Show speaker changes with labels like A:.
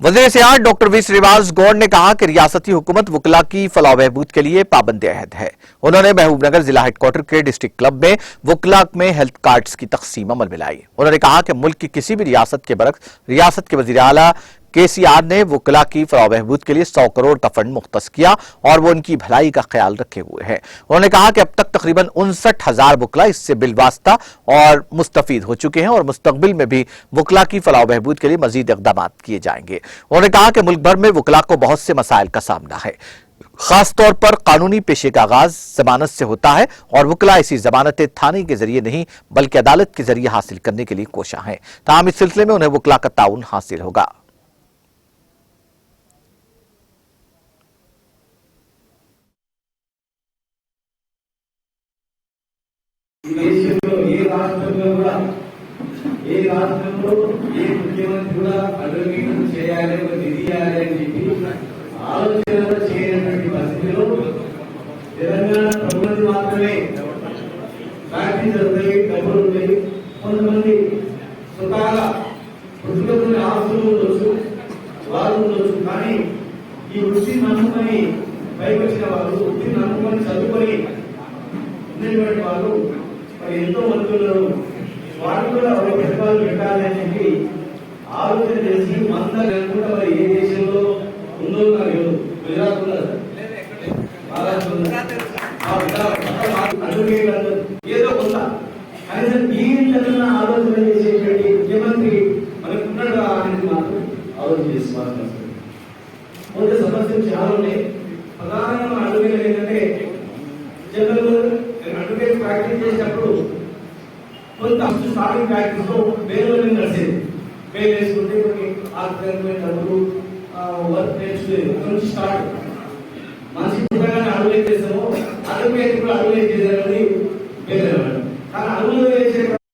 A: वज़ीर-ए-सियाहत doctor V Srinivas Gaur ने कहा कि रियासती हुकूमत वकला की फलाह बहबूद के लिए पाबंद अहद है। उन्होंने महबूबनगर जिला हेडक्वार्टर के डिस्ट्रिक्ट क्लब में वकला में हेल्थ कार्ड्स की तकसीम अमल में लाई। उन्होंने कहा कि मुल्क की किसी भी रियासत के बरक्स रियासत के वज़ीर आला KCR ने वकला की फलाह बहबूद के लिए 100 करोड़ का फंड मुख्तस किया और वो उनकी भलाई का ख्याल रखे हुए हैं। उन्होंने कहा कि अब तक तकरीबन 59,000 वकला इससे बिलवास्ता और मुस्तफीद हो चुके हैं और मुस्तकबिल में भी वकला की फलाह बहबूद के लिए मजीद इक़दाम किए जाएंगे। उन्होंने कहा कि मुल्क भर में वकला को बहुत से मसाइल का सामना है, खास तौर पर कानूनी पेशे का आगाज जमानत से होता है और वकला इसी जमानत थाने के जरिए नहीं बल्कि अदालत के जरिए हासिल करने के लिए कोशा है। ताहम इस सिलसिले में उन्हें वकला का ताउन हासिल होगा।
B: मुख्यमंत्री अडवकेट निधि आलोचन परिस्थित तेलंगाण प्रबंध फ्याक्टरी डबल కొంతమంది స్వతహాగా వృత్తిగత ఆస్తులు ఉండొచ్చు, వారు ఉండొచ్చు. కానీ ఈ వృత్తి నమ్ముకొని పైకి వచ్చిన వాళ్ళు, వృత్తిని నమ్ముకొని చదువుకొని ఉన్నటువంటి వాళ్ళు మరి ఎంతో మంది ఉన్నారు. వారు కూడా వారి ప్రతిభలు పెట్టాలి అని చెప్పి ఆలోచన చేసి కూడా మరి ఏ దేశంలో ఉందో నాకు గుజరాత్ ఉన్నది, మహారాష్ట్ర ఉన్నది, ఏదో కొంత కనీసం జీవించాలన్న ఆలోచన చేసేటువంటి ముఖ్యమంత్రి మనకు ఉన్నాడు అనేది మాత్రం ఆలోచన చేసుకోవాల్సి వస్తుంది. మొదటి సమస్యలు చాలా ఉన్నాయి. ప్రధానంగా అడ్వకేట్ ఏంటంటే జనరల్ అడ్వకేట్ ప్రాక్టీస్ చేసినప్పుడు కొంత స్టార్టింగ్ ప్రాక్టీస్ లో వేరే నడిచేది, పేరు వేసుకుంటే కొన్ని డబ్బులు వర్క్ నేర్చుకునేది స్టార్ట్. మనిషి పుట్టగానే అడ్వకేట్ చేస్తామో అడ్వకేట్ కూడా అడ్వకేట్ చేశారు